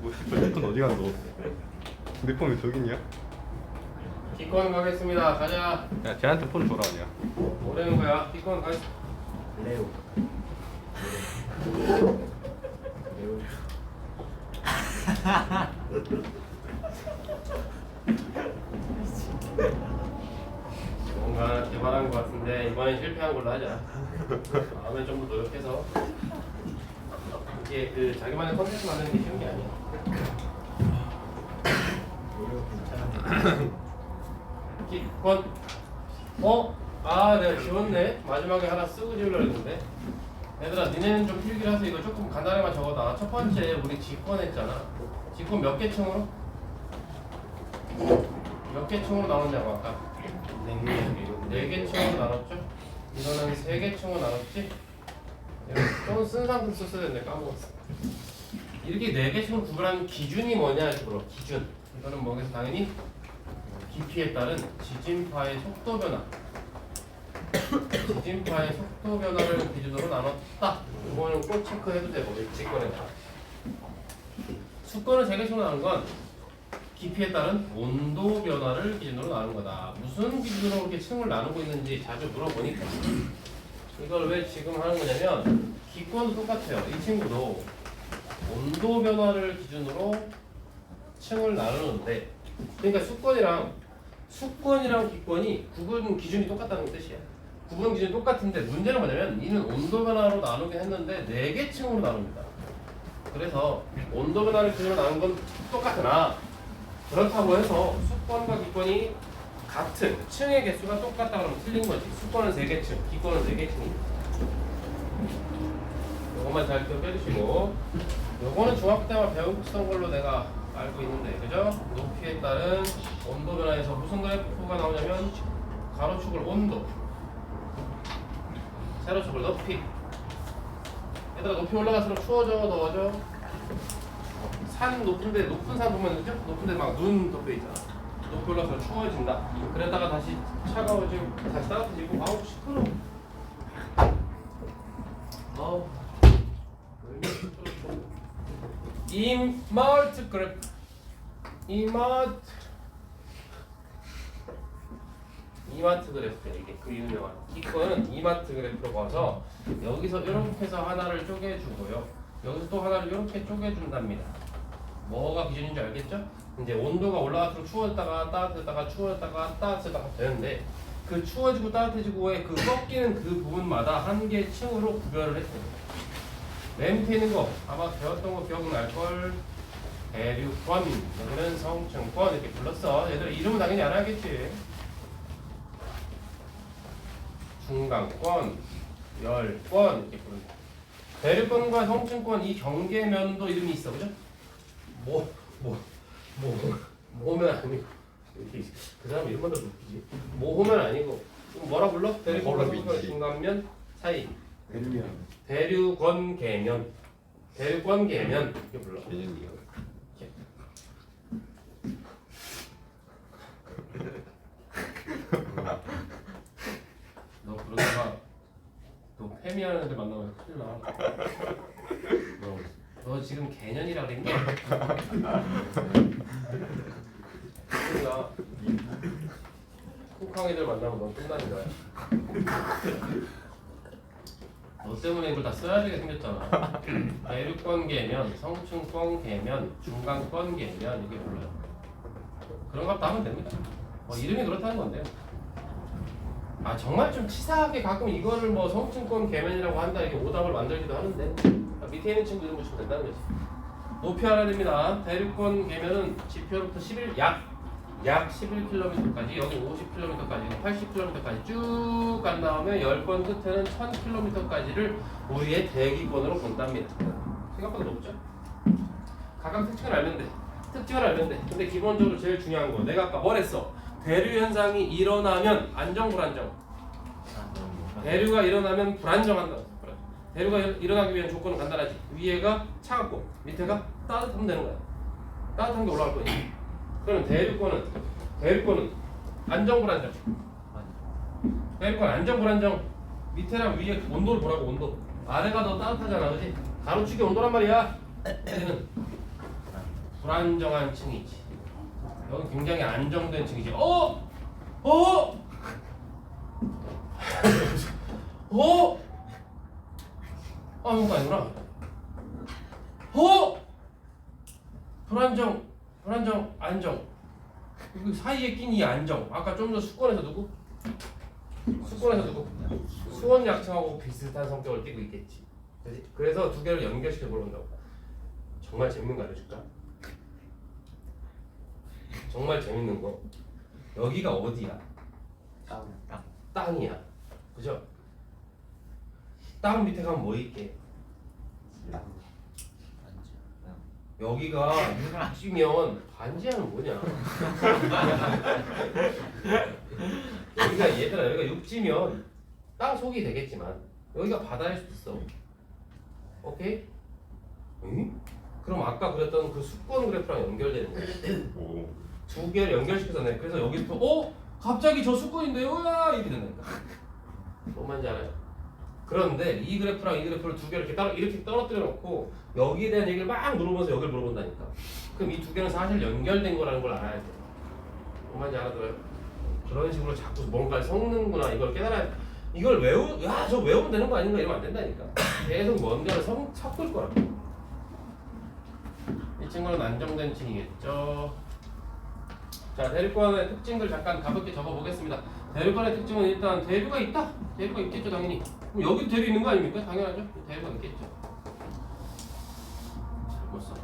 뭐 내 폰 어디 갔어? 내 폰 왜 저기 있냐? 기권 가겠습니다. 가자. 야 쟤한테 폰 줘라 그냥. 뭐라는 거야? 기권 가. 레오. 뭔가 개발한 것 같은데 이번엔 실패한 걸로 하자. 다음에 좀 더 노력해서 이게 그 자기만의 컨텐츠 만드는 게 쉬운 게 아니야. 기권. 내가 지웠네. 마지막에 하나 쓰고 지우려고 했는데. 얘들아, 니네는 좀 필기라서 이거 조금 간단하게만 적어놔. 첫 번째 우리 직권 했잖아. 직권 몇 개 층으로? 몇 개 층으로 나눴냐고 아까? 네 개 층으로 나눴죠? 이거는 세 개 층으로 나눴지? 좀 쓴 상품 썼어야 되는데 까먹었어. 이렇게 네 개 층으로 구분하는 기준이 뭐냐 해서 물어. 기준. 이거는 뭐겠어? 당연히 깊이에 따른 지진파의 속도 변화. 지진파의 속도 변화를 기준으로 나눴다. 이거는 꼭 체크해도 되고 직권에다. 수권을 세 개씩 나눈 건 깊이에 따른 온도 변화를 기준으로 나눈 거다. 무슨 기준으로 이렇게 층을 나누고 있는지 자주 물어보니까 이걸 왜 지금 하는 거냐면 기권도 똑같아요. 이 친구도 온도 변화를 기준으로 층을 나누는데 그러니까 수권이랑 기권이 구분 기준이 똑같다는 뜻이야. 구분 기준이 똑같은데 문제는 뭐냐면 이는 온도 변화로 나누긴 했는데 4개 층으로 나눕니다. 그래서 온도 변화를 기준으로 나눈 건 똑같으나 그렇다고 해서 수권과 기권이 같은 층의 개수가 똑같다 그러면 틀린 거지. 수권은 3개 층, 기권은 4개 층입니다. 이것만 잘 기억해 주시고 요거는 중학교 때만 배우던 걸로 내가 알고 있는데 그죠? 높이에 따른 온도 변화에서 무슨 그래프가 나오냐면 가로축을 온도, 세로축을 높이. 얘들아 높이 올라갈수록 추워져 더워져? 산 높은데 높은 산 보면 그죠? 높은데 막 눈 덮여 있잖아. 높이 올라가서 추워진다. 그랬다가 다시 차가워지고 다시 따뜻해지고 아우 시끄러워. 이마트 그래프. 이마트 그래프 이게 그 유명한 이거는 이마트 그래프로 봐서 여기서 이렇게 해서 하나를 쪼개주고요. 여기서 또 하나를 이렇게 쪼개준답니다. 뭐가 기준인 줄 알겠죠? 이제 온도가 올라갈수록 추워졌다가 따뜻해졌다가 추워졌다가 따뜻해졌다가 되는데 그 추워지고 따뜻해지고의 그 꺾이는 그 부분마다 한 개 층으로 구별을 했대요. 맨 밑에 있는 거 아마 배웠던 거 기억날걸? 대류권, 여기는 성층권 이렇게 불렀어. 얘들 이름은 당연히 알아야겠지. 중간권, 열권 이렇게 부른다. 대류권과 성층권 이 경계면도 이름이 있어, 그죠? 모면 아니고 이렇게 그 사람 이름만 더 웃기지. 모호면 아니고 뭐라 불러? 대류권, 성층권, 중간면 사이. 대류권 계면, 대류권 계면 이렇게 불러. 개념이요. 너 그러다가 너 페미하는 애들 만나면 큰일 나. 너 지금 개년이라 그랬니? 큰일 나. 쿡항 애들 만나면 넌 끝나는 거야. 너 때문에 이걸 다 써야 되게 생겼잖아. 대류권 계면, 성층권 계면, 중간권 계면 이게 불러요. 그런 거 다 하면 됩니다. 이름이 그렇다는 건데요. 정말 좀 치사하게 가끔 이거를 뭐 성층권 계면이라고 한다 이렇게 오답을 만들기도 하는데 밑에 있는 친구 이름 붙이면 된다는 거지. 높이 알아야 됩니다. 대류권 계면은 지표로부터 약 11km까지 여기 50km까지 80km까지 쭉 간 다음에 10번 끝에는 1000km까지를 우리의 대기권으로 본답니다. 생각보다 높죠? 각각 특징을 알면 돼. 근데 기본적으로 제일 중요한 거 내가 아까 뭘 했어? 대류 현상이 일어나면 안정 불안정. 대류가 일어나면 불안정한다. 대류가 일어나기 위한 조건은 간단하지. 위에가 차갑고 밑에가 따뜻하면 되는 거야. 따뜻한 게 올라갈 거야. 그럼 대류권은 안정 불안정. 대류권 안정 불안정 밑에랑 위에 온도를 보라고. 온도. 아래가 더 따뜻하잖아, 그렇지? 가로축이 온도란 말이야. 얘는 불안정한 층이지. 여기 굉장히 안정된 층이지. 어? 아무것도 아니구나. 불안정, 안정. 그 사이에 낀 이 안정. 아까 좀 더 수권에서 누구? 수원 약층하고 비슷한 성격을 띠고 있겠지. 그치? 그래서 두 개를 연결시켜 보는다고. 정말 재밌는 거 알려줄까? 정말 재밌는 거. 여기가 어디야? 땅이야. 그죠? 땅 밑에 가면 뭐 있게? 여기가 6지면 반지하는 뭐냐? 여기가 얘들아 여기가 6지면 땅 속이 되겠지만 여기가 바다일 수도 있어. 오케이? 응? 그럼 아까 그랬던 그 수권 그래프랑 연결되는 거야. 두 개를 연결시켜서 내. 그래서 여기부터 갑자기 저 수권인데요? 으아! 이렇게 된다니까. 뭔 말인지 알아요? 그런데 이 그래프랑 이 그래프를 두 개를 이렇게 떨어뜨려 놓고 여기에 대한 얘기를 막 물어보면서 여기를 물어본다니까. 그럼 이 두 개는 사실 연결된 거라는 걸 알아야 돼. 뭔 말인지 알아들어요? 그런 식으로 자꾸 뭔가를 섞는구나 이걸 깨달아야 돼. 이걸 저 외우면 되는 거 아닌가 이러면 안 된다니까. 계속 뭔가를 섞을 거라고. 이 친구는 안정된 층이겠죠. 자, 대륙권의 특징들 잠깐 가볍게 적어보겠습니다. 대륙권의 특징은 일단 대류가 있다. 대류가 있겠죠, 당연히. 그럼 여기도 대류 있는 거 아닙니까? 당연하죠. 대류가 있겠죠. 잘못 써.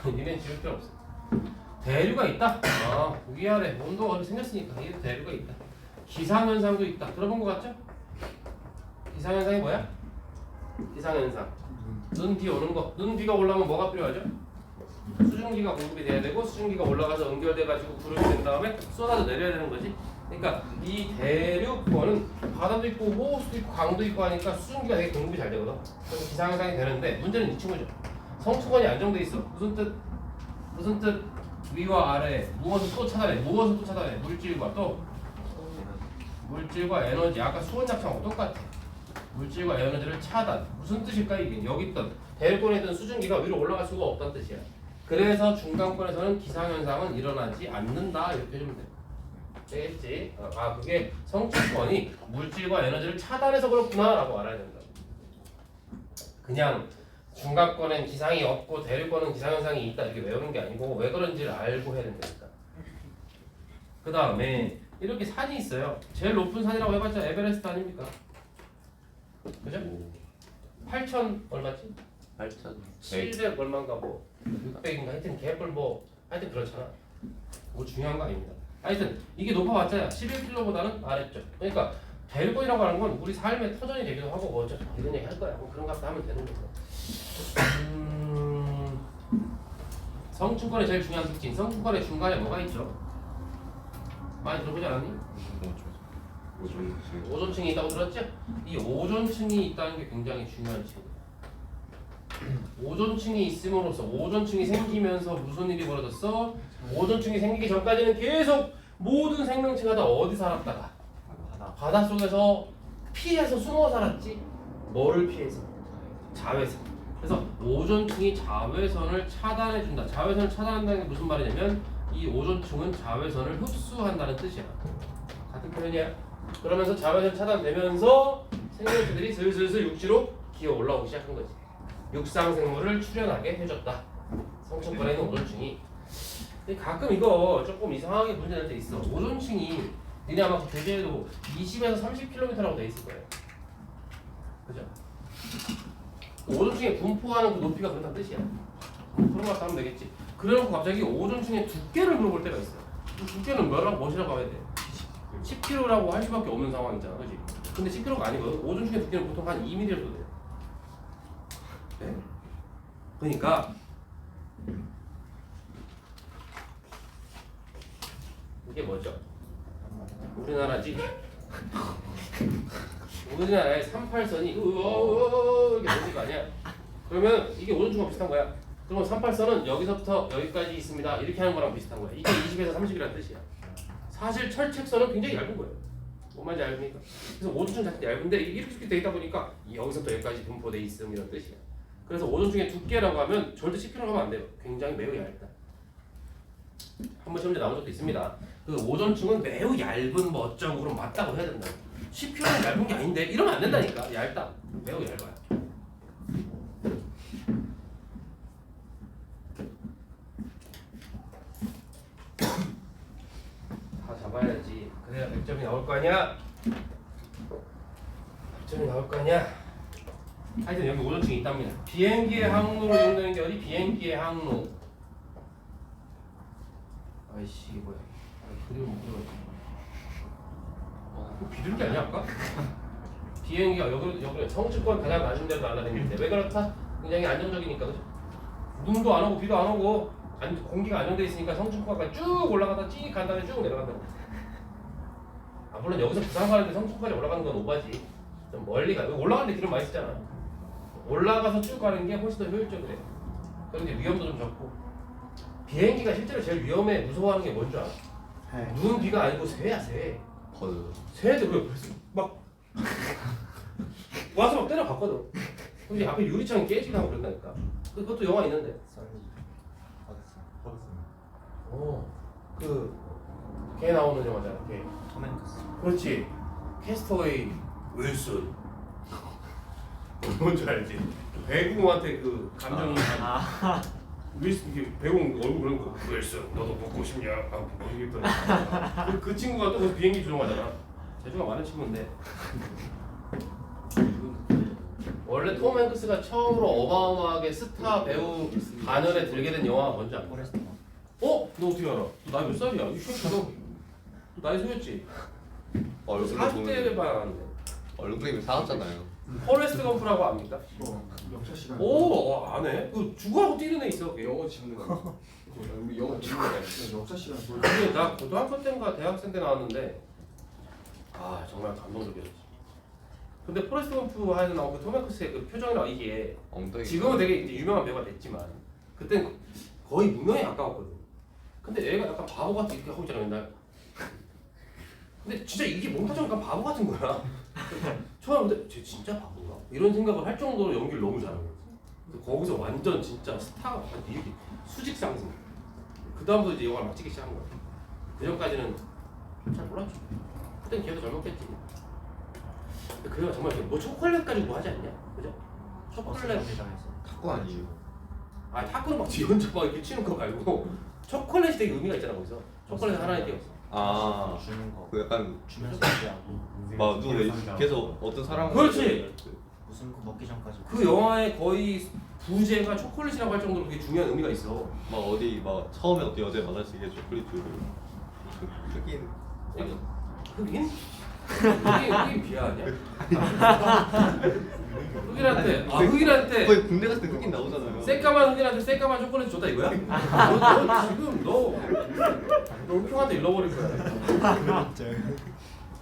니네 지울 필요 없어. 대류가 있다. 위아래 온도가 어디 생겼으니까 이게 대류가 있다. 기상현상도 있다. 들어본 거 같죠? 기상현상이 뭐야? 기상현상. 눈, 비 오는 거. 눈, 비가 올라오면 뭐가 필요하죠? 수증기가 공급이 돼야 되고 수증기가 올라가서 연결돼가지고 구름이 된 다음에 쏟아져 내려야 되는 거지. 그러니까 이 대륙권은 바다도 있고 호수도 있고 강도 있고 하니까 수증기가 되게 공급이 잘 되거든. 그래서 기상현상이 되는데 문제는 이 친구죠. 성층권이 안정돼 있어. 무슨 뜻? 위와 아래 무엇을 또 차단해. 물질과 또 물질과 에너지. 아까 수온 약성하고 똑같아. 물질과 에너지를 차단. 무슨 뜻일까 이게? 여기 있던 대륙권에 있던 수증기가 위로 올라갈 수가 없다는 뜻이야. 그래서 중간권에서는 기상현상은 일어나지 않는다 이렇게 해주면 돼. 되겠지? 그게 성층권이 물질과 에너지를 차단해서 그렇구나 라고 알아야 된다. 그냥 중간권엔 기상이 없고 대륙권은 기상현상이 있다 이렇게 외우는 게 아니고 왜 그런지를 알고 해야 된다니까. 그 다음에 이렇게 산이 있어요. 제일 높은 산이라고 해봤자 에베레스트 아닙니까? 그죠? 8,000 얼마지? 700 얼마인가 뭐 600인가 하여튼 개뿔 하여튼 그렇잖아. 뭐 중요한 거 아닙니다. 하여튼 이게 높아봤자 11km보다는 아래쪽. 그러니까 대륙권이라고 하는 건 우리 삶의 터전이 되기도 하고 어쩌고 이런 얘기 할 거야. 뭐 그런 값도 하면 되는 거고. 성층권의 제일 중요한 특징. 성층권의 중간에 뭐가 있죠? 많이 들어보지 않았니? 오존층이 있다고 들었죠? 이 오존층이 있다는 게 굉장히 중요한 층이에요. 오존층이 있음으로써 오존층이 생기면서 무슨 일이 벌어졌어? 오존층이 생기기 전까지는 계속 모든 생명체가 다 어디 살았다가 바닷속에서 피해서 숨어 살았지. 뭐를 피해서? 자외선. 그래서 오존층이 자외선을 차단해준다. 자외선을 차단한다는 게 무슨 말이냐면 이 오존층은 자외선을 흡수한다는 뜻이야. 같은 표현이야. 그러면서 자외선 차단되면서 생명체들이 슬슬 육지로 기어 올라오기 시작한 거지. 육상 생물을 출현하게 해줬다. 성층권에 있는 오존층이. 가끔 이거 조금 이상하게 문제될 때 있어. 오존층이 니네 아마 교재에도 20에서 30km라고 돼 있을 거예요. 그죠? 오존층에 분포하는 그 높이가 그렇다는 뜻이야. 그런 거 하면 되겠지. 그래놓고 갑자기 오존층의 두께를 물어볼 때가 있어요. 그 두께는 뭐라고 해야 돼? 10kg라고 할 수밖에 없는 상황이잖아, 그렇지? 근데 10kg가 아니거든. 오존층의 두께는 보통 한 2mm 정도 돼요. 네? 그러니까 이게 뭐죠? 우리나라지. 우리나라의 38선이 이렇게 되는 거 아니야? 그러면 이게 오존층과 비슷한 거야. 그러면 38선은 여기서부터 여기까지 있습니다. 이렇게 하는 거랑 비슷한 거야. 이게 20에서 30이라는 뜻이야. 사실 철책선은 굉장히 얇은 거예요. 뭔 말인지 알습니까? 그래서 오존층 자체가 얇은데 이렇게 돼 있다 보니까 여기서부터 여기까지 분포돼 있음 이런 뜻이야. 그래서 오존층의 두께라고 하면 절대 10kg 하면 안 돼요. 굉장히 매우 얇다. 한번 시험제 나온 적도 있습니다. 그 오존층은 매우 얇은 뭐 어쩌고 그럼 맞다고 해야 된다. 10kg는 얇은 게 아닌데 이러면 안 된다니까. 얇다. 매우 얇아요. 다 잡아야지. 그래야 100점이 나올 거 아니야. 100점이 나올 거 아니야. 하여튼 여기 오존층이 있답니다. 비행기의 항로로 이용되는 게 어디? 비행기의 항로. 아이씨 이게 뭐야? 그림을 못 그려. 꼭 비둘기 아니야 아까? 비행기가 여기 성층권 가장 낮은 데로 날아다니는데 왜 그렇다? 굉장히 안정적이니까 그죠? 눈도 안 오고 비도 안 오고 공기가 안정돼 있으니까 성층권까지 쭉 올라가다 찌 간 다음에 쭉 내려간다고. 아 물론 여기서 부산 가는데 성층권까지 올라가는 건 오바지. 좀 멀리 가. 올라가는데 기름 많이 쓰잖아. 올라가서 쭉 가는 게 훨씬 더 효율적이래. 그런데 위험도 좀 적고. 비행기가 실제로 제일 무서워하는 게 뭔지 알아? 눈 비가 아니고 새야 새. 새들 왜 벌써 막 와서 막 때려봤거든. 근데 앞에 유리창이 깨지기도 하고 그런다니까. 그것도 영화 있는데. 걔 나오는 영화잖아. 걔. 톰 행크스. 그렇지. 캐스터웨이 윌슨. 뭔지 알지? 배구한테 그 감정이 윌슨 이게 배구 얼굴 그런 거. 윌슨 너도 먹고 싶냐? 아 모르겠더라. 그 친구가 또 그 비행기 조종하잖아. 재주가 많은 친구인데. 원래 톰 행크스가 처음으로 어마어마하게 스타 배우 반열에 들게 된 영화가 뭔지 알아? 어? 너 어떻게 알아? 너 나이 몇 살이야? 이 새끼 너 나이 소였지? 얼굴 40대에 봐야하는데 얼굴이 사왔잖아요. 포레스트 검프라고 압니까? 영차 시간. 오 아네? 그 죽어하고 뛰는 애 있어. 걔 영어 짚는 거. 영어 짚는 거. 영차 시간. 근데 나 고등학교 때인가 대학생 때 나왔는데 아 정말 감동적이었지. 근데 포레스트 검프 하에서 나온 그 톰 행크스의 그 표정이나 이게 엉덩이. 지금은 되게 이제 유명한 배우가 됐지만 그땐 거의 무명에 가까웠거든. 근데 애가 약간 바보 같이 이렇게 하고 있잖아 맨날. 근데 진짜 이게 몽타주가 약간 바보 같은 거야. 처음에 근데 쟤 진짜 바보인가? 이런 생각을 할 정도로 연기를 너무 잘하는 거지. 거기서 완전 진짜 스타가 이렇게 수직 상승. 그 다음부터 이제 영화를 막 찍기 시작한 거야. 그 전까지는 잘 몰랐죠. 그땐 걔도 젊었겠지. 근데 그 영화 정말 뭐 초콜릿 가지고 뭐 하지 않냐? 그죠? 초콜릿 대장에서. 탁구 아니에요? 아 탁구는 막 뒤 혼자 막 이렇게 치는 거 말고 초콜릿이 되게 의미가 있잖아 거기서. 초콜릿 하나에 띄었어. 아, 주는 거. 그 약간 주면서 얘기하고 막 누가 계속 어떤 사람. 그렇지. 무슨 거 먹기 전까지. 그 영화의 거의 부제가 초콜릿이라고 할 정도로 그게 중요한 의미가 있어. 막 어디 막 처음에 어디 여자에 만나시게 초콜릿 주고. 흑인. 흑인? 흑인 비하 아니야? 흑인한테 거의 군대 갔을 때 흑인 나오잖아요. 새까만 흑인한테 새까만 초콜릿 줬다 이거야? 너 지금 너 흑형한테 잃어버릴 거야.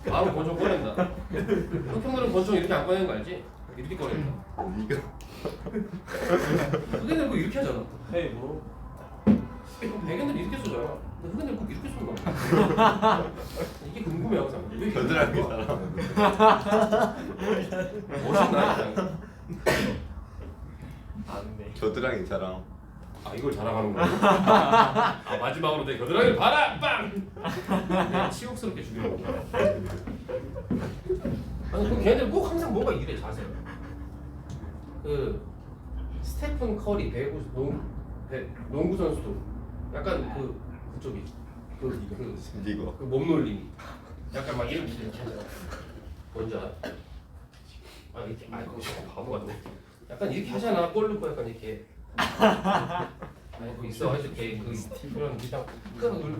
바로 권총 꺼낸다. 흑형들은 권총 이렇게 안 꺼내는 거 알지? 이렇게 꺼낸다. 이거. 흑인들 꼭 이렇게 하잖아. 헤이 뭐. 백인들 이렇게 쏘잖아. 근데 흑인들 꼭 이렇게 쏜다. 이게 궁금해 항상. 왜 겨드랑이 사람. 멋있나? 안돼. 겨드랑이 자랑. 아 이걸 자랑하는 거야? 아 마지막으로 내 겨드랑이를 봐라! 빵! 내가 치욕스럽게 죽이는 거야. 아니 그 걔네들 꼭 항상 뭔가 이래 자세가. 그 스테픈 커리 배구 농구 선수도 약간 그쪽이 이거. 그 몸놀림 약간 막 이렇게 하잖아. 뭔지 알아? 아 이렇게 그거 저거 바보 같네. 약간 이렇게 하잖아. 골 넣고 약간 이렇게. 아니 그 있어 아주 그런 기장.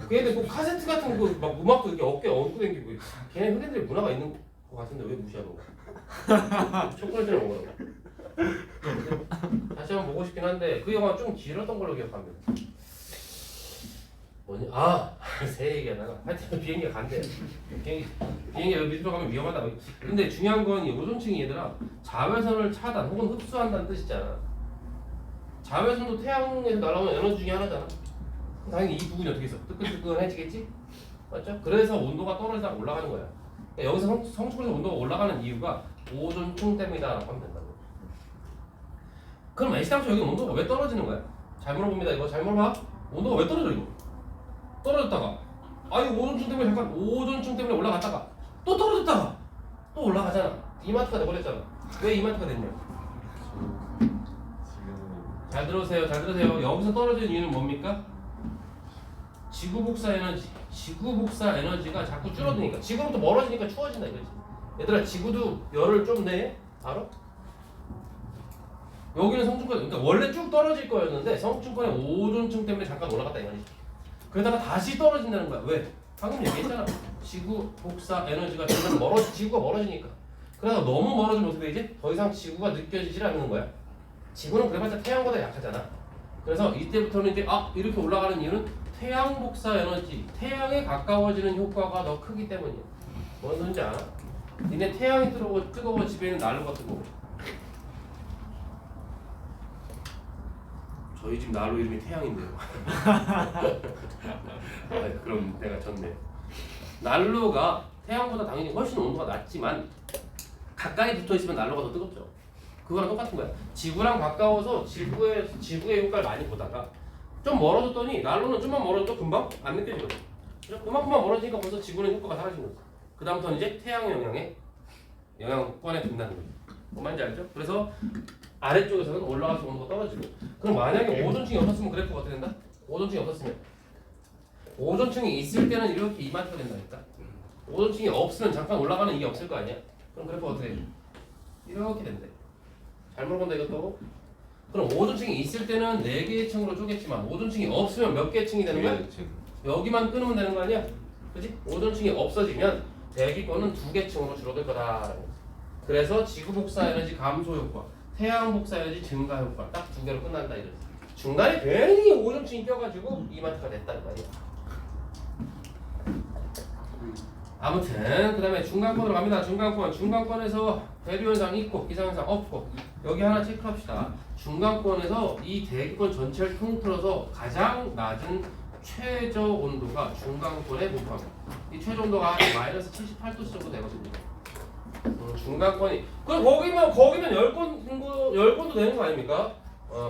걔네들 뭐 카세트 같은 거 막 음악도 이렇게 어깨에 얹고 다니고. 걔네 흑인들의 문화가 있는 거 같은데 왜 무시하는 거야? 초콜릿을 먹으라고. 다시 한번 보고 싶긴 한데 그 영화 좀 길었던 걸로 기억합니다. 뭐냐? 아! 새 얘기하다가 하여튼 비행기가 간대. 비행기가 밑으로 가면 위험하다. 근데 중요한 건 이 오존층이 얘들아 자외선을 차단 혹은 흡수한다는 뜻이잖아. 자외선도 태양에서 날아오는 에너지 중에 하나잖아. 당연히 이 부분이 어떻게 있어? 뜨끈뜨끈해지겠지? 맞죠? 그래서 온도가 떨어지다가 올라가는 거야. 그러니까 여기서 성층권에서 온도가 올라가는 이유가 오존층 때문이다라고 하면 된다고. 그럼 애시당초 여기 온도가 왜 떨어지는 거야? 잘 물어봅니다. 이거 잘 물어봐. 온도가 왜 떨어져 이거? 떨어졌다가 아니 오존층 때문에 잠깐 오존층 때문에 올라갔다가 또 떨어졌다가 또 올라가잖아. 이마트가 돼버렸잖아. 왜 이마트가 됐냐? 잘 들으세요. 잘 들으세요. 여기서 떨어지는 이유는 뭡니까? 지구 복사 에너지. 지구 복사 에너지가 자꾸 줄어드니까 지구로부터 멀어지니까 추워진다 이거지. 얘들아 지구도 열을 좀 내. 알아? 여기는 성층권 그러니까 원래 쭉 떨어질 거였는데 성층권의 오존층 때문에 잠깐 올라갔다 이거지. 그러다가 다시 떨어진다는 거야. 왜? 방금 얘기했잖아. 지구 복사 에너지가 점점 지구가 멀어지니까. 그러다가 너무 멀어지면 어떻게 되지? 더 이상 지구가 느껴지질 않는 거야. 지구는 그래봤자 태양보다 약하잖아. 그래서 이때부터는 이제 이렇게 올라가는 이유는 태양 복사 에너지, 태양에 가까워지는 효과가 더 크기 때문이야. 뭔 소린지 알아? 니네 태양이 뜨거워지면 난로가 뜨거워. 저희 집 난로 이름이 태양인데요. 그럼 내가 졌네. 난로가 태양보다 당연히 훨씬 온도가 낮지만 가까이 붙어 있으면 난로가 더 뜨겁죠. 그거랑 똑같은 거야. 지구랑 가까워서 지구의 효과를 많이 보다가 좀 멀어졌더니 난로는 좀만 멀어져도 금방 안 느껴지거든. 그만큼만 멀어지니까 벌써 지구는 효과가 사라진 거지. 그 다음부터는 이제 태양 영향권에 든다는 거지. 뭔 말인지 알죠? 그래서 아래쪽에서는 올라가서 온도가 떨어지고. 그럼 만약에 오존층이 없었으면 그래프가 어떻게 된다? 오존층이 없었으면 오존층이 있을 때는 이렇게 이마트가 된다니까. 오존층이 없으면 잠깐 올라가는 이게 없을 거 아니야? 그럼 그래프가 어떻게 돼? 이렇게 된대. 잘 물어본다 이것도. 그럼 오존층이 있을 때는 4개의 층으로 쪼갰지만 오존층이 없으면 몇 개의 층이 되는 거야? 여기만 끊으면 되는 거 아니야? 그치? 오존층이 없어지면 대기권은 2개 층으로 줄어들 거다. 그래서 지구 복사 에너지 감소 효과, 태양 복사 에너지 증가 효과 딱 2개로 끝난다 이거지. 중간에 괜히 오존층이 껴가지고 이마트가 됐다는 말이야. 아무튼 그 다음에 중간권으로 갑니다. 중간권에서 대류현상 있고 기상현상 없고 여기 하나 체크합시다. 중간권에서 이 대기권 전체를 통틀어서 가장 낮은 최저 온도가 중간권에 목표합니다. 이 최저 온도가 마이너스 78도 정도 되거든요. 중간권이 그럼 거기면 10건도 되는 거 아닙니까?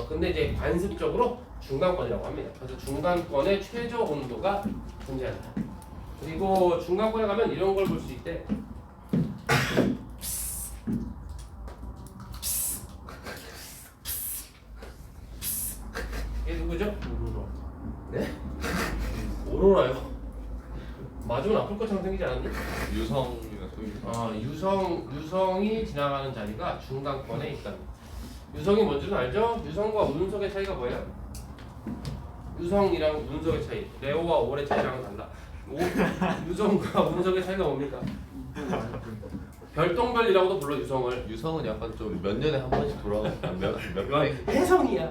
근데 이제 관습적으로 중간권이라고 합니다. 그래서 중간권의 최저 온도가 존재한다. 그리고 중간권에 가면 이런 걸 볼 수 있대. 이게 누구죠? 오로라. 네? 오로라요? 맞으면 아플 것처럼 생기지 않았니? 유성이나 소유. 유성이 지나가는 자리가 중간권에 있다. 유성이 뭔지는 알죠? 유성과 운석의 차이가 뭐예요? 유성이랑 운석의 차이. 레오와 올의 차이랑은 달라. 유성과 운석의 차이가 뭡니까? 별똥별이라고도 불러 유성을. 유성은 약간 좀 몇 년에 한 번씩 돌아오는 몇 혜성이야.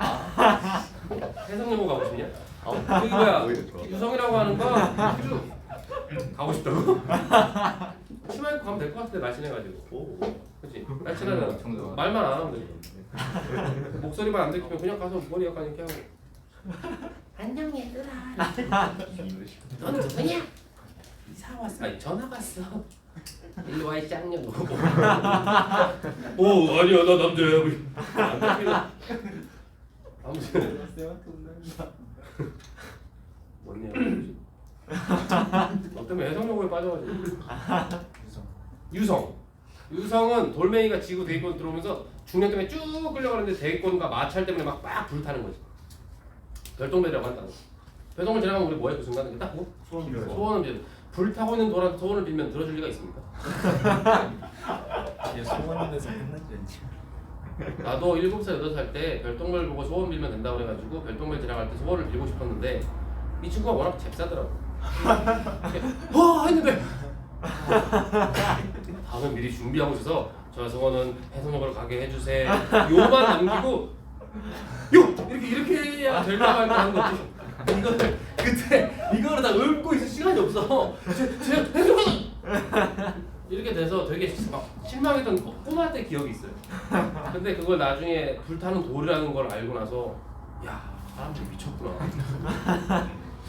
혜성 연구 가고 싶냐? 여기 뭐야? 오히려 좋아. 유성이라고 하는 거 가고 싶다고? 치마 입고 가면 될 것 같은데 날씬해가지고. 오. 그렇지? 날씬하잖아. 말만 안 하면 돼. 목소리만 안 들키면 그냥 가서 머리 약간 이렇게 하고. 안녕 얘들아. 너는 누구냐? 이사 왔어. 아니 전화 왔어. 일로 와 이 짱년. 오 아니야 나 남자야. 안 잡히나? 아무튼 뭔냐? 너 때문에 해성연구에 빠져가지고. 유성은 돌멩이가 지구 대기권 들어오면서 중력 때문에 쭉 끌려가는데 대기권과 마찰 때문에 막 불타는 거지. 별똥별이라고 한다는 거. 별똥별 지나가면 우리 뭐해 그 순간에 딱 뭐? 소원을 빌. 불타고 있는 돌한테 소원을 빌면 들어줄 리가 있습니까? 소원에서 끝나지 않지. 나도 7살, 8살 때 별똥별 보고 소원 빌면 된다고 그래가지고 별똥별 지나갈 때 소원을 빌고 싶었는데 이 친구가 워낙 잽싸더라고. 했는데 다음에 미리 준비하고 있어서 저 소원은 해서 먹으러 가게 해주세요. 요만 남기고 이렇게 해야 될까 말까 하는 거지. 이거를 그때 이거를 다 읊고 있을 시간이 없어. 이렇게 돼서 되게 막 실망했던 꼬마 때 기억이 있어요. 근데 그걸 나중에 불타는 돌이라는 걸 알고 나서 야 사람들이 미쳤구나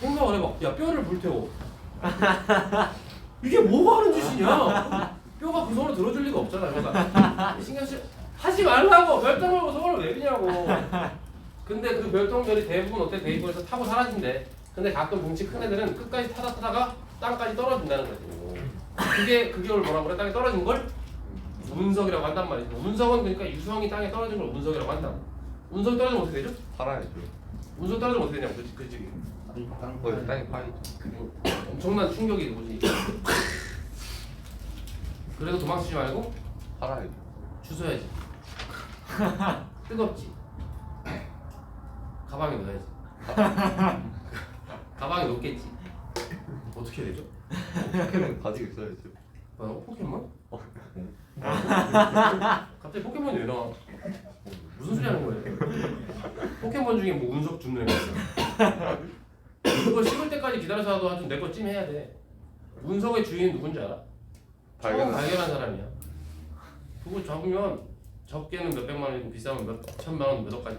생각을 해봐. 야 뼈를 불태워 이게 뭐가 하는 짓이냐? 뼈가 그 손을 들어줄 리가 없잖아. 뼈가. 신경 쓰 하지 말라고. 별똥 말고 손을 왜 비냐고. 근데 그 별똥별이 대부분 어때? 대기권에서 타고 사라진대. 근데 가끔 덩치 큰 애들은 끝까지 타다가 땅까지 떨어진다는 거지. 그게 오늘 뭐라고 그래? 땅에 떨어진 걸 운석이라고 한단 말이지. 운석은 그러니까 유성이 땅에 떨어진 걸 운석이라고 한다고. 운석이 떨어지면 어떻게 되죠? 살아야죠. 운석 떨어지면 어떻게 되냐고. 그치. 거의 땅에 파이죠. 엄청난 충격이 뭐지. 그래도 도망치지 말고 살아야죠. 주워야지. 뜨겁지. 가방에 넣어야지. 가방에 넣겠지. 어떻게 되죠? 포켓몬 가지고 있어야죠. 포켓몬? 갑자기 포켓몬이 왜 나와? 무슨 소리 하는 거예요? 포켓몬 중에 뭐 운석 줍는 애가 있어? 그거 식을 때까지 기다려서라도 아주 내 거 찜해야 돼. 운석의 주인은 누군지 알아? 처음 발견한 사람이야. 그거 잡으면 적게는 몇백만 원이고 비싸면 몇 천만 원, 몇 억까지.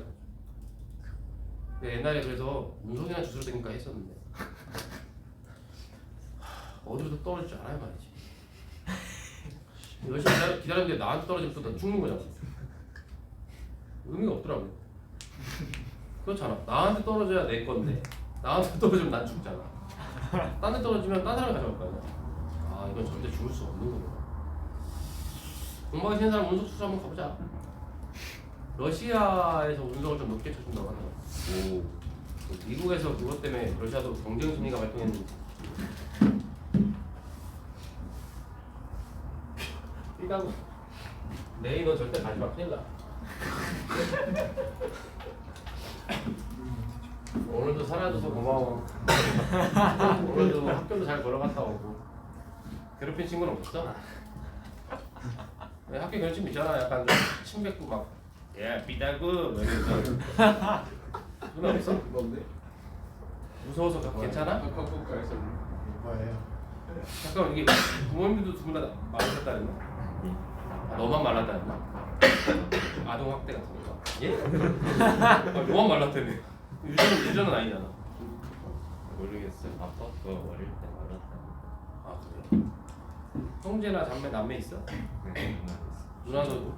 옛날에 그래서 운석이나 주스로 되니까 했었는데 어디부터 떨어질 줄 알아야 말이지. 열심히 기다렸는데 나한테 떨어지면 또 죽는 거잖아. 의미가 없더라고. 그렇잖아. 나한테 떨어져야 내 건데 나한테 떨어지면 난 죽잖아. 딴 데 떨어지면 딴 사람이 가져갈 거 아니야. 아 이건 절대 죽을 수 없는 거구나. 공부하기 싫은 사람 운석 수술 한번 가보자. 러시아에서 운석을 좀 높게 쳐준다고 하더라고. 오. 미국에서 그것 때문에 러시아도 경쟁 심리가 발동했는지. 삐가고 내일 너 절대 가지 마. 큰일 나. 오늘도 살아줘서 고마워. 오늘도 학교도 잘 걸어갔다 오고. 괴롭힌 친구는 없어? 학교 그런 친구 있잖아. 약간 침 뱉고 막 야 삐다구 이러면서. 그건 없어? 뭔데? 무서워서 괜찮아? 학과에서 뭐예요? 잠깐 이게 부모님들도 두 분 다 말랐다는 거? 아, 너만 말랐다는 거? 아동 학대 같은 거? 예? 아, 너만 말랐다네. 유전은 아니잖아. 모르겠어요. 아빠가 어릴 때 말았다. 아 그래? 형제나 자매 남매 있어? 네. 누나도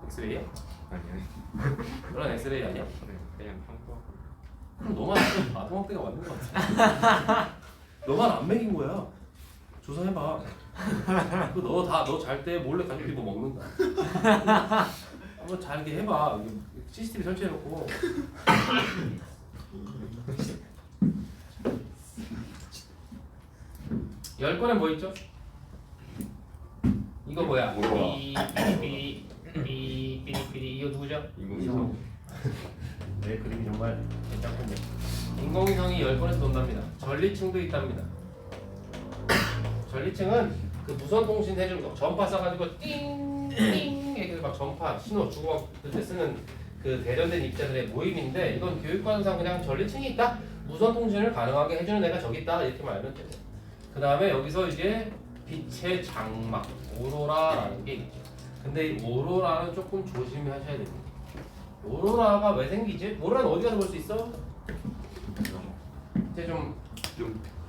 엑스레이야? 아니요. 누나는 엑스레이 아니야? 그냥 평범. 그럼 너만 아동 학대가 맞는 거 같아. 너만 안 먹인 거야. 조사해봐. 너 잘 때 몰래 가족들이 뭐 먹는다. 한번 잘게 해봐. CCTV 설치해놓고. 10권에 뭐 있죠? 이거 뭐야? 뭐야? 삐삐삐삐삐삐 이거 누구죠? 인공위성. 네, 그림이 정말 괜찮군요. 인공위성이 10번에서 돈답니다. 전리층도 있답니다. 전리층은 그 무선통신 해주는 거 전파 쏴가지고 띵띵 이렇게 막 전파 신호 주고받을 때 쓰는 그 대전된 입자들의 모임인데 이건 교육관상 그냥 전리층이 있다. 무선통신을 가능하게 해주는 애가 저기 있다 이렇게 말하면 돼요. 그 다음에 여기서 이제 빛의 장막 오로라라는 게 있죠. 근데 이 오로라는 조금 조심하셔야 됩니다. 오로라가 왜 생기지? 오로라는 어디 가서 볼 수 있어? 이제 좀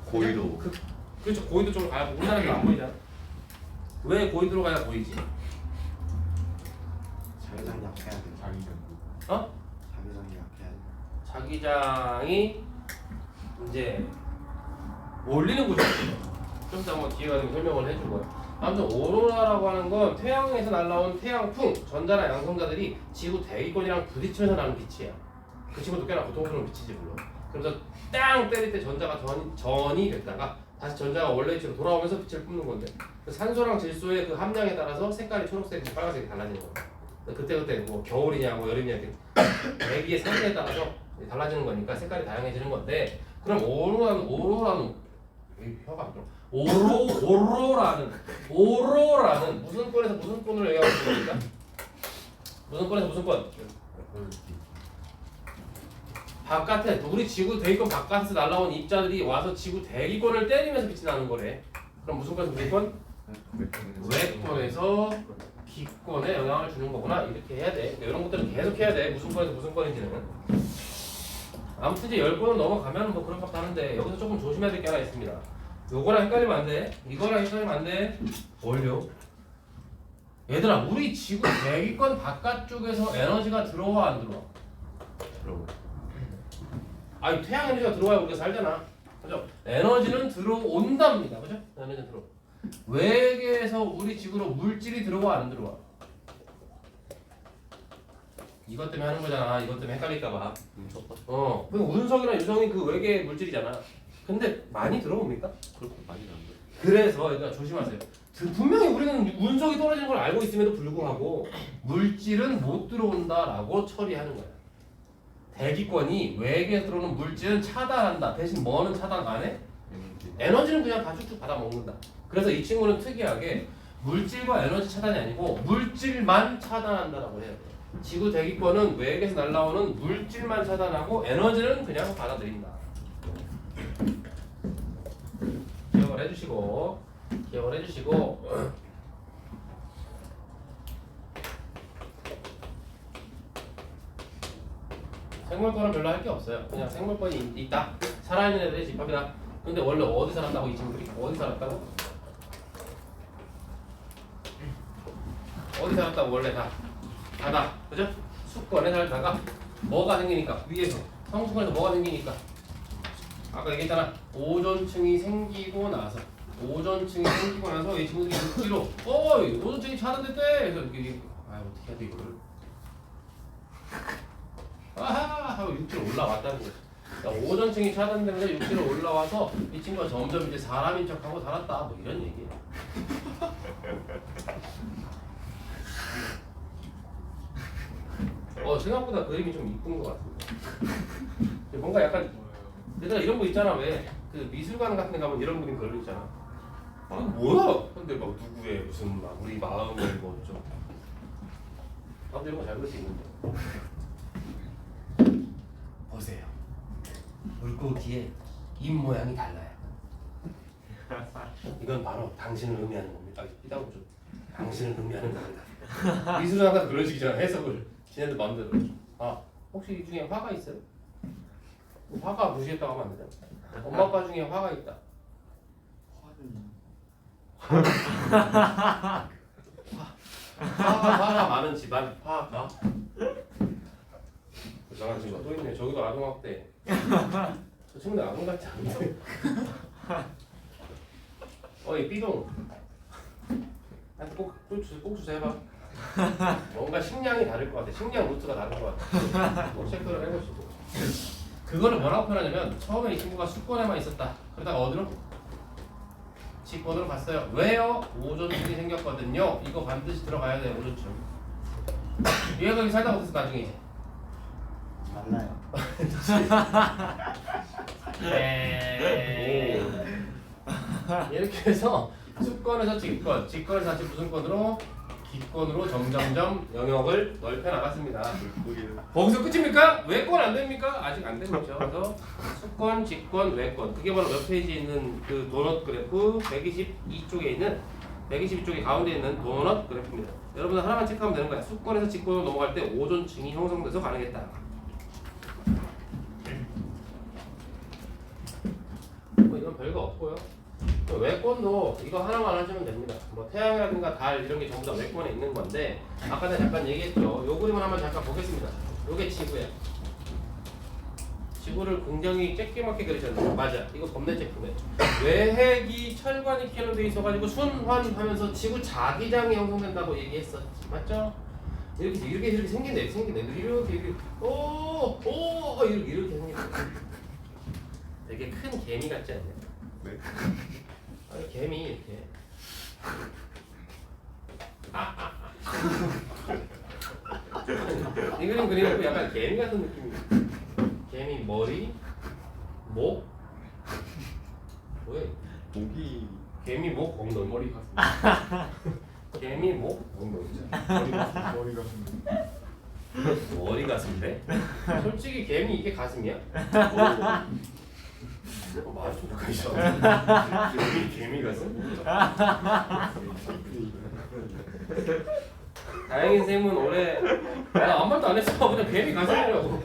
고의로. 그렇죠. 고인도 쪽으로 가야 우리나라는 안 보이잖아. 왜 고인도로 가야 보이지? 자기장 약해야 돼. 자기가. 어? 자기장이 약해야 돼. 자기장이 이제 몰리는 구조예요. 좀 이따 한번 기회가 되면 설명을 해줄 거예요. 아무튼 오로라라고 하는 건 태양에서 날아온 태양풍, 전자나 양성자들이 지구 대기권이랑 부딪히면서 나는 빛이야. 그 친구도 꽤나 고통스러운 빛이지 물론. 그래서 땅 때릴 때 전자가 전이 됐다가 다시 전자가 원래 위치로 돌아오면서 빛을 뿜는 건데 산소랑 질소의 그 함량에 따라서 색깔이 초록색, 빨간색이 달라지는 거예요. 그때 뭐 겨울이냐 뭐 여름이냐 대기의 상태에 따라서 달라지는 거니까 색깔이 다양해지는 건데 그럼 오로라는 혀가 안 들어. 오로라는 무슨 권에서 무슨 권으로 얘기하고 있는 겁니까? 무슨 권에서 무슨 권? 바깥에 우리 지구 대기권 바깥에서 날아온 입자들이 와서 지구 대기권을 때리면서 빛이 나는 거래. 그럼 무슨 권에서 무슨 권? 외권에서 기권에 영향을 주는 거구나. 이렇게 해야 돼. 이런 것들은 계속 해야 돼. 무슨 권에서 무슨 권인지는. 아무튼 이제 10권은 넘어가면 뭐 그런 것도 하는데 여기서 조금 조심해야 될 게 하나 있습니다. 요거랑 헷갈리면 안 돼. 이거랑 헷갈리면 안 돼. 뭘요? 얘들아, 우리 지구 대기권 바깥쪽에서 에너지가 들어와 안 들어와? 들어오고. 아니 태양 에너지가 들어와야 우리가 살잖아. 그죠? 에너지는 들어온답니다. 그죠? 에너지는 들어. 외계에서 우리 지구로 물질이 들어와 안 들어와? 이것 때문에 하는 거잖아. 이것 때문에 헷갈릴까봐. 그 운석이나 유성이 그 외계 물질이잖아. 근데 많이 들어옵니까? 그렇게 많이 안 돼. 그래서 얘들아 조심하세요. 분명히 우리는 운석이 떨어지는 걸 알고 있음에도 불구하고 물질은 못 들어온다라고 처리하는 거야. 대기권이 외계에서 들어오는 물질은 차단한다. 대신 뭐는 차단 안 해? 에너지는 그냥 다 쭉쭉 받아 먹는다. 그래서 이 친구는 특이하게 물질과 에너지 차단이 아니고 물질만 차단한다라고 해요. 지구 대기권은 외계에서 날라오는 물질만 차단하고 에너지는 그냥 받아들인다. 기억을 해주시고 생물권은 별로 할 게 없어요. 그냥 생물권이 있다. 살아있는 애들의 집합이다. 근데 원래 어디 살았다고 이 친구들이? 어디 살았다고? 어디 살았다고 원래 다다. 그죠? 수권에 살다가 뭐가 생기니까 위에서 성수권에서 뭐가 생기니까 아까 얘기했잖아. 오존층이 생기고 나서 이 친구들이 육지로 오존층이 차단됐대. 그래서 이렇게 어떻게 해야 돼 이거를? 아하 하고 육지로 올라왔다는 거지. 그러니까 오존층이 차단되면서 육지로 올라와서 이 친구가 점점 이제 사람인 척하고 살았다. 뭐 이런 얘기야. 생각보다 그림이 좀 이쁜 것 같습니다. 뭔가 약간 얘들아 이런 거 있잖아. 왜 그 미술관 같은 데 가면 이런 그림 걸려 있잖아. 이거 뭐야? 근데 막 누구의 무슨 막 우리 마음을 뭐 좀. 나도 이런 거 잘 그릴 수 있는데. 보세요. 물고기의 입 모양이 달라요. 이건 바로 당신을 의미하는 겁니다. 이따고 좀 당신을 의미하는 겁니다. 미술관 가서 그런 식이잖아. 해석을 지네들 마음대로. 혹시 이 중에 화가 있어요? 화가 무시했다고 하면 안 되잖아. 엄마 아빠 중에 화가 있다. 화가 많은 집안 화가. 이상한 친구가 또 있네. 저기도 아동학대. 저 친구들 아동 같지 않은데. 이 삐동. 나한테 꼭 주세요 해봐. 뭔가 식량이 다를 것 같아. 식량 루트가 다른 것 같아. 꼭 체크를 해보시고. 그거를 뭐라고 표현하냐면 처음에 이 친구가 수권에만 있었다. 그러다가 어디로? 직권으로 갔어요. 왜요? 오존층이 생겼거든요. 이거 반드시 들어가야 돼요. 오존층. 얘가 여기 살다가 어땠어 나중에 이제? 맞나요? 이렇게 해서 수권에서 직권, 직권에서 다시 무슨 권으로? 기권으로 점점점 영역을 넓혀 나갔습니다. 거기서 끝입니까? 외권 안 됩니까? 아직 안 되죠. 그래서 수권, 직권, 외권. 그게 바로 몇 페이지에 있는 그 도넛 그래프 122쪽에 있는 122쪽에 가운데 있는 도넛 그래프입니다. 여러분들 하나만 체크하면 되는 거야. 수권에서 직권으로 넘어갈 때 오존층이 형성돼서 가능했다. 이건 별거 없고요. 외권도 이거 하나만 하시면 됩니다. 뭐 태양이라든가 달 이런 게 전부 다 외권에 있는 건데 아까 내가 잠깐 얘기했죠. 요 그림을 한번 잠깐 보겠습니다. 요게 지구야. 지구를 굉장히 쬐끼맣게 그리셨는데 맞아. 이거 겁내 쬐끔해. 외핵이 철관이 캐논돼 있어가지고 순환하면서 지구 자기장이 형성된다고 얘기했었지. 맞죠? 이렇게 생긴대. 이렇게 이렇게 생긴대. 되게 큰 개미 같지 않냐? 네. 개미 이렇게. 이 그림 그리면 약간 개미 같은 느낌이. 개미 머리, 목, 뭐야? 목이 개미 목 엉덩이. 머리 같은. 개미 목 엉덩이. 머리 가슴인데? 솔직히 개미 이게 가슴이야? 말이 좀 약간 이상하다. 개미 가슴? 다행인 쌤은 올해 나 아무 말도 안 했어. 그냥 개미 가슴이라고.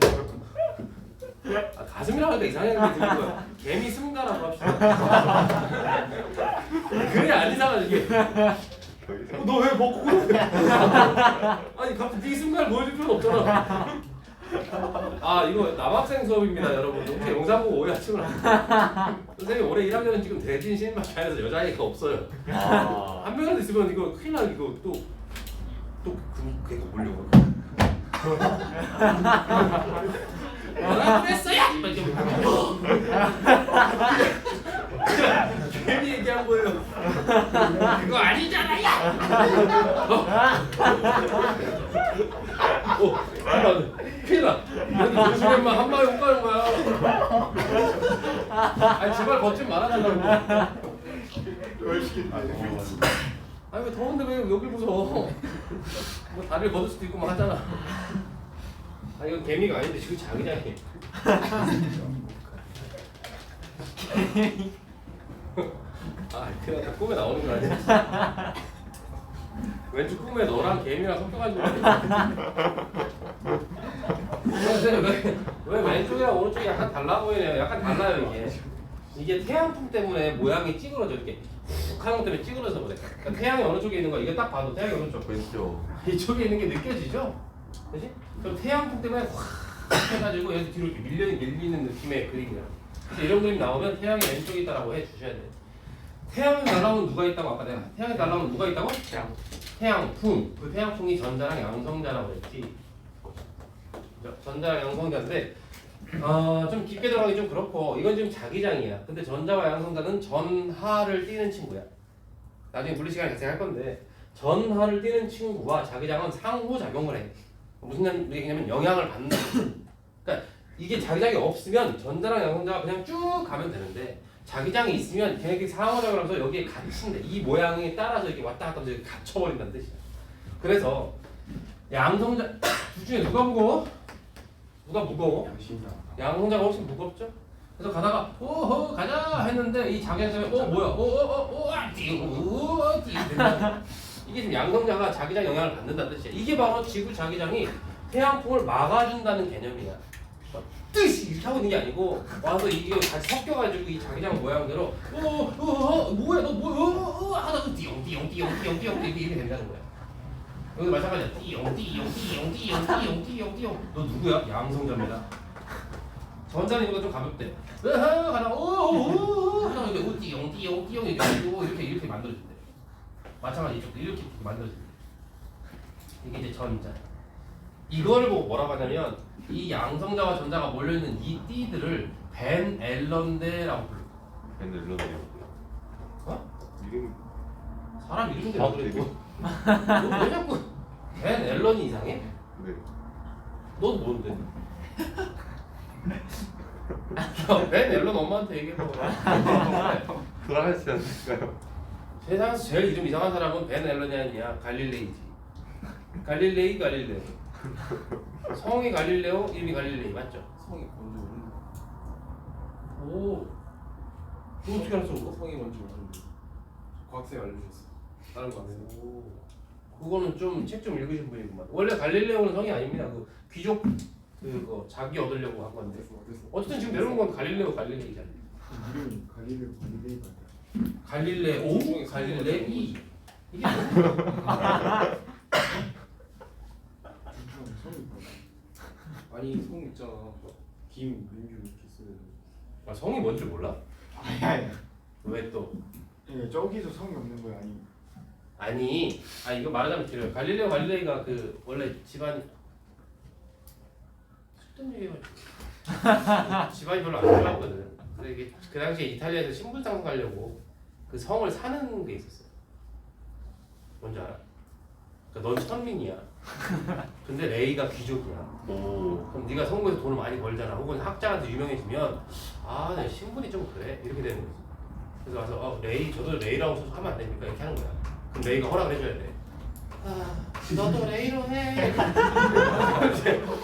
가슴이라고 하니까 이상하게 들린 거야. 개미 승가라고 합시다. 그래 안 이상하지 이게. 너 왜 먹고 그래? 아니 갑자기 네 승가를 보여줄 필요는 없잖아. 아 이거 남학생 수업입니다 여러분. 혹시 영상 보고 오해하지 마. 선생님 올해 1학년은 지금 대진 신임학과에서 여자아이가 없어요. 한 명이라도 있으면 이거 큰일 나. 이거 또 그거 보려고. 뭐라 그랬어요? 괜히 얘기한 거예요. 그거 아니잖아요. 큰일 나. 여기 조심해만 한 방에 못 가는 거야. 아니 제발 걷지 말아달라고. 아니 왜 더운데 왜 여길 부숴? 뭐 다리를 걷을 수도 있고 막 하잖아. 아 이건 개미가 아닌데 지금 자기장이. 아 그냥 다 꿈에 나오는 거 아니야? 왠지 꿈에 너랑 개미랑 섞여가지고. 왜 왼쪽이랑 오른쪽이 약간 달라 보이네요. 약간 달라요 이게. 이게 태양풍 때문에 모양이 찌그러져 이렇게. 북한공 때문에 찌그러져서 그래. 그러니까 태양이 어느 쪽에 있는 거 이거 딱 봐도 태양이 오른쪽 왼쪽. 이쪽에 있는 게 느껴지죠? 그렇지? 그럼 태양풍 때문에 확 해가지고 여기 뒤로 이렇게 밀리는 느낌의 그림이야. 그래서 이런 그림 나오면 태양이 왼쪽에 있다라고 해주셔야 돼. 태양이 날아오면 누가 있다고 아까 내가 태양이 날아오면 누가 있다고? 태양풍. 그 태양풍이 전자랑 양성자라고 했지. 전자랑 양성자인데 좀 깊게 들어가기 좀 그렇고 이건 지금 자기장이야. 근데 전자와 양성자는 전하를 띠는 친구야. 나중에 물리 시간에 같이 할 건데 전하를 띠는 친구와 자기장은 상호작용을 해. 무슨 얘기냐면 영향을 받는다. 그러니까 이게 자기장이 없으면 전자랑 양성자가 그냥 쭉 가면 되는데 자기장이 있으면 걔네들이 상호작용을 하면서 여기에 갇힌대. 이 모양에 따라서 이렇게 왔다 갔다 하면서 갇혀버린다는 뜻이야. 그래서 양성자 둘 중에 누가 무거워? 누가 무거워? 양성자가 훨씬 무겁죠? 그래서 가다가 오호 가자 했는데 이 자기장 때문에 뭐야 띠우 된다. 이게 지금 양성자가 자기장 영향을 받는다는 뜻이야. 이게 바로 지구 자기장이 태양풍을 막아준다는 개념이야. 뜻이 이렇게 하고 있는 게 아니고 와서 이게 같이 섞여가지고 이 자기장 모양대로 뭐야 너 뭐야 하다가 띠용띠용 이렇게 된다는 거야. 여기 마찬가지야. 띠용 너 누구야? 양성자입니다. 전자는 이거가 좀 가볍대. 하나 하다가 띠용 이렇게 만들어진대. 마찬가지 이쪽도 이렇게 만들어진대. 이게 이제 전자. 이거를 보고 뭐라고 하냐면 이 양성자와 전자가 몰려있는 이 띠들을 벤 앨런대라고 불러. 벤 앨런이요. 어? 이름 사람 이름인데 왜 그래? 너 왜 자꾸 벤 앨런이 이상해? 네. 넌 뭔데? 야, 벤 앨런 엄마한테 얘기해봐. 돌아가시지 않을까요? 세상에서 제일 이름 이상한 사람은 벤 앨런이 아니야. 갈릴레이지. 갈릴레오. 성이 갈릴레오, 이름이 갈릴레이 맞죠? 성이 먼저 오는 거. 오. 너 어떻게 알았어 그거? 성이 먼저 오는 거. 과학생이 알려줬어. 다른 거 아니에요? 오. 그거는 좀 책 좀 읽으신 분이구만. 원래 갈릴레오는 성이 아닙니다. 그 귀족 그거 자기 얻으려고 한 건데. 어쨌든 지금 내려온 건 갈릴레이잖아. 이름이 갈릴레오 갈릴레이가 갈릴레오, 갈릴레이. 이게 뭐야? 성이 뭐야? 아니 성 있잖아. 김민규 키스. 아, 성이 뭔지 몰라? 아니 왜 또? 예, 저기서 성이 없는 거야 아니 아니 이거 말하자면 길어요. 갈릴레오 갈릴레이가 그 원래 집안이 쓸데없는 얘기가 집안이 별로 안 좋았거든. 그래서 이게 그 당시에 이탈리아에서 신분상 가려고 그 성을 사는 게 있었어. 뭔지 알아? 그러니까 넌 천민이야. 근데 레이가 귀족이야. 오. 그럼 네가 성공해서 돈을 많이 벌잖아. 혹은 학자한테 유명해지면 아, 내 신분이 좀 그래. 이렇게 되는 거지. 그래서 와서 레이 저도 레이라고 소속하면 안 됩니까? 이렇게 하는 거야. 그럼 레이가 허락을 해줘야 돼. 아, 너도 레이로 해.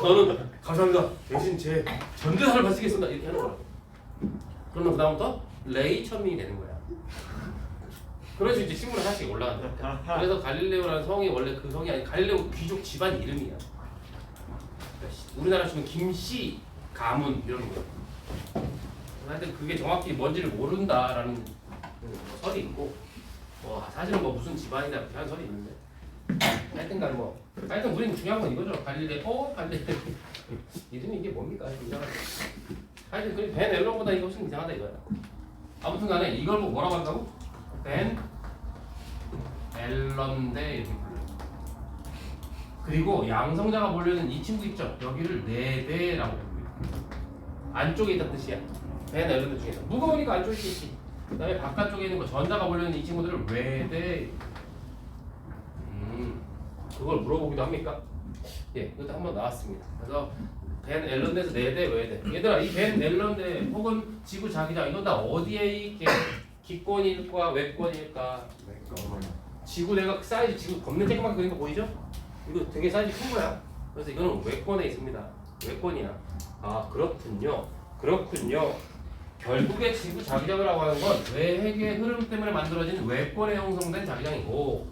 너는 감사합니다. 대신 제 전재산을 바치겠습니다. 이렇게 하는 거야. 그러면 그다음부터 레이 천민이 되는 거야. 그래서 이제 신문에 하나씩 올라간다. 그래서 갈릴레오라는 성이 원래 그 성이 아니 갈릴레오 귀족 집안 이름이야. 우리나라 치면 김씨 가문 이런 거. 하여튼 그게 정확히 뭔지를 모른다라는 설이 있고 사실은 뭐 무슨 집안이다 이렇게 하는 설이 있는데 하여튼간 하여튼 우리는 중요한 건 이거죠. 갈릴레오 이름이 이게 뭡니까? 이상하다. 하여튼 그 벤 앨런보다 이거 훨씬 이상하다 이거야. 아무튼간에 이걸 뭐라고 한다고? 벤 앨런데 이렇게 불러요. 그리고 양성자가 몰려있는 이 친구 있죠? 여기를 네대라고 부릅니다. 안쪽에 있다는 뜻이야. 벤 앨런드 중에서 무거우니까 안쪽에 있겠지. 그 다음에 바깥쪽에 있는 거 전자가 몰려있는 이 친구들을 왜대 그걸 물어보기도 합니까? 예, 그것도 한번 나왔습니다. 그래서 벤 앨런드에서 네대 왜대 얘들아 이 벤 앨런드 혹은 지구 자기장 이건 다 어디에 있게 기권일까 외권일까? 지구 내가 사이즈 지구 겁나 쬐끄맣게 그린 거 보이죠? 이거 되게 사이즈 큰 거야. 그래서 이거는 외권에 있습니다. 외권이야. 아 그렇군요. 결국에 지구 자기장이라고 하는 건 외핵의 흐름 때문에 만들어진 외권에 형성된 자기장이고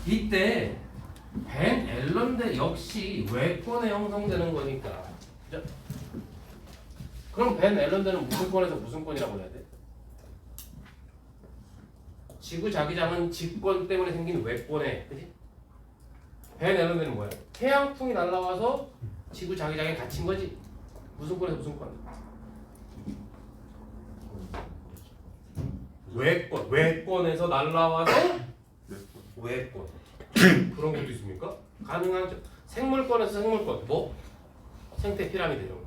이때 벤 앨런드 역시 외권에 형성되는 거니까 그죠? 그럼 벤 앨런드는 무슨 권에서 무슨 권이라고 해야 돼? 지구 자기장은 직권 때문에 생긴 외권에 그지? 벤 앨런드는 뭐야? 태양풍이 날아와서 지구 자기장에 갇힌 거지. 무슨 권에서 무슨 권? 외권에서 날아와서 외권. 그런 것도 있습니까? 가능하죠. 생물권에서 생물권. 뭐? 생태 피라미드 이런 거.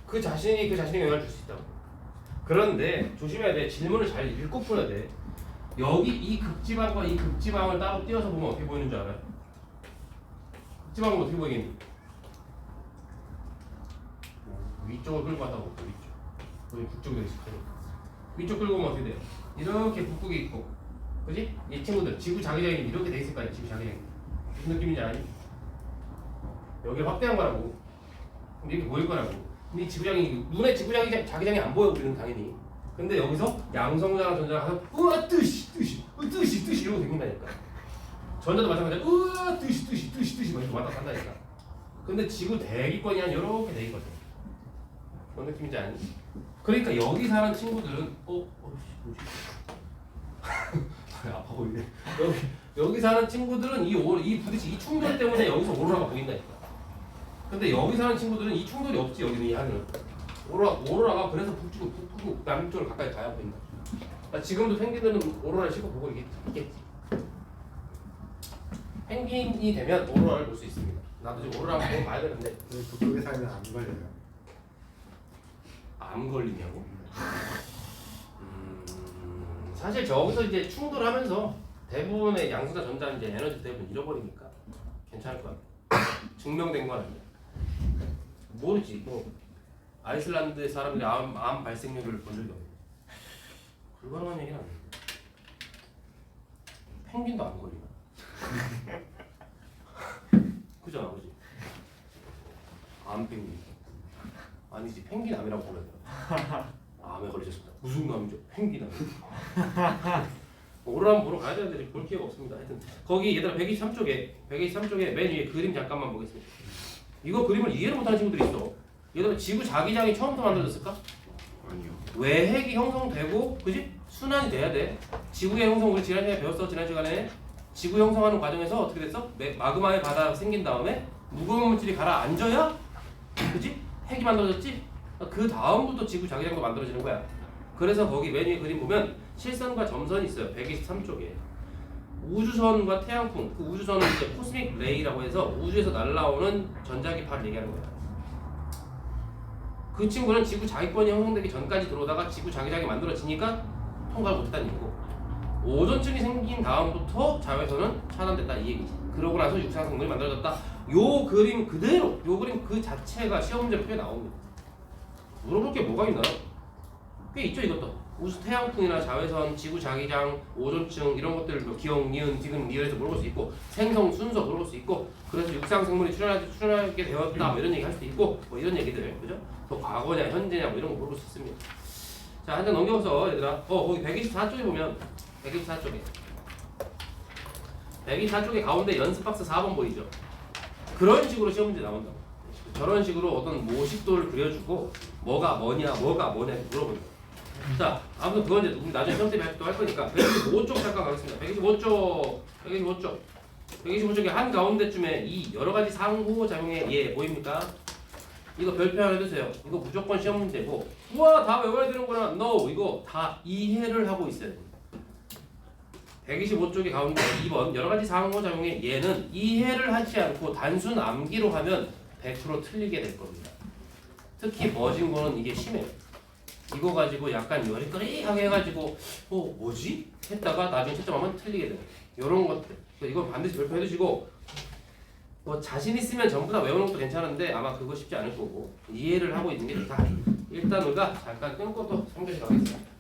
그 자신이 영향을 줄 수 있다고. 그런데 조심해야 돼. 질문을 잘 읽고 풀어야 돼. 여기 이 극지방과 이 극지방을 따로 띄어서 보면 어떻게 보이는 줄 알아요? 극지방은 어떻게 보이겠니? 위쪽을 끌고 갔다 볼까? 위쪽. 거기 북쪽으로 익숙하니까. 위쪽 끌고 오면 어떻게 돼요? 이렇게 북극이 있고, 그지? 이 친구들 지구 자기장이 이렇게 돼 있을 거 아니야? 지구 자기장이 무슨 느낌인지 아니? 여기를 확대한 거라고. 근데 이렇게 보일 거라고. 근데 이 지구장이 눈에 자기장이 안 보여 우리는 당연히. 근데 여기서 양성자랑 전자가 가서 우와 뜻이 이러고 생긴다니까. 전자도 마찬가지야. 우와 뜻이 막 이렇게 왔다 갔다 한다니까. 근데 지구 대기권이 한 이렇게 돼 있거든. 뭔 느낌인지 아니? 그러니까 여기 사는 친구들은 뭐지? 아파 보이네. 여기 사는 친구들은 이 부딪히 이 충돌 때문에 여기서 오로라가 보인다니까. 근데 여기 사는 친구들은 이 충돌이 없지. 여기는 이 하늘은 오로라가 그래서 북쪽 남쪽으로 가까이 가야 보인다. 그러니까 지금도 펭귄들은 오로라를 싣고 보고 있겠지. 펭귄이 되면 오로라를 볼 수 있습니다. 나도 지금 오로라 한번 봐야 되는데 북쪽에 살면 안 걸려요. 암 걸리냐고? 사실 저기서 이제 충돌하면서 대부분의 양성자 전자 이제 에너지 대부분 잃어버리니까 괜찮을 것 같아. 증명된 건 아니야. 모르지. 뭐 아이슬란드 사람들이 암 발생률을 본 적이 없네. 불가능한 얘기는 아닌데. 펭귄도 안 걸리나? 그잖아, 그지? 암 펭귄. 아니지, 펭귄 암이라고 불러야 돼. 암에 걸리셨습니다. 무슨 암이죠? 펭귄 암. 오로라 보러 가야 되는데 볼 기회가 없습니다. 하여튼 거기 얘들아 123쪽에 맨 위에 그림 잠깐만 보겠습니다. 이거 그림을 이해를 못하는 친구들이 있어. 얘들아 지구 자기장이 처음부터 만들어졌을까? 아니요. 외핵이 형성되고, 그지? 순환이 돼야 돼. 지구의 형성 우리 지난 시간에 배웠어. 지난 시간에 지구 형성하는 과정에서 어떻게 됐어? 마그마의 바다가 생긴 다음에 무거운 물질이 가라앉아야, 그지? 핵이 만들어졌지? 그 다음부터 지구 자기장도 만들어지는 거야. 그래서 거기 맨 위에 그림 보면 실선과 점선이 있어요. 123쪽에 우주선과 태양풍, 그 우주선은 이제 코스믹 레이라고 해서 우주에서 날아오는 전자기파를 얘기하는 거야. 그 친구는 지구 자기권이 형성되기 전까지 들어오다가 지구 자기장이 만들어지니까 통과를 못했다는 얘기고, 오존층이 생긴 다음부터 자외선은 차단됐다 이 얘기지. 그러고 나서 육상성분이 만들어졌다. 요 그림 그대로, 요 그림 그 자체가 시험 문제 표에 나옵니다. 물어볼 게 뭐가 있나요? 꽤 있죠 이것도. 우주 태양풍이나 자외선, 지구 자기장, 오존층 이런 것들을 기억, 니은, 디귿, 리을에서 물어볼 수 있고, 생성 순서 물어볼 수 있고, 그래서 육상 생물이 출현하게 되었다 뭐 이런 얘기 할 수도 있고, 뭐 이런 얘기들, 그죠? 또 과거냐 현재냐 뭐 이런 거 물어볼 수 있습니다. 자, 한 장 넘겨서 얘들아, 거기 124쪽에 보면 124쪽에 가운데 연습 박스 4번 보이죠? 그런 식으로 시험 문제 나온다고. 저런 식으로 어떤 모식도를 그려주고 뭐가 뭐냐 물어보는 거예요. 자, 아무튼 그건 이제 우리 나중에 시험 때 발표 할 거니까 125쪽 잠깐 가겠습니다. 125쪽에 한 가운데쯤에 이 여러 가지 상호작용의 예 보입니까? 이거 별표 하나 해주세요. 이거 무조건 시험 문제고. 우와, 다 외워야 되는구나. No, 이거 다 이해를 하고 있어야 됩니다. 125쪽의 가운데 2번 여러 가지 상호작용의 예는 이해를 하지 않고 단순 암기로 하면 100% 틀리게 될 겁니다. 특히 머진 거는 이게 심해요. 이거 가지고 약간 여리거리하게 해가지고 뭐지? 했다가 나중에 채점하면 틀리게 돼요. 요런 것들 이건 반드시 별표 해두시고 뭐 자신 있으면 전부 다 외우는 것도 괜찮은데 아마 그거 쉽지 않을 거고 이해를 하고 있는 게 좋다. 일단 우리가 잠깐 끊고 또 3교시 가겠습니다.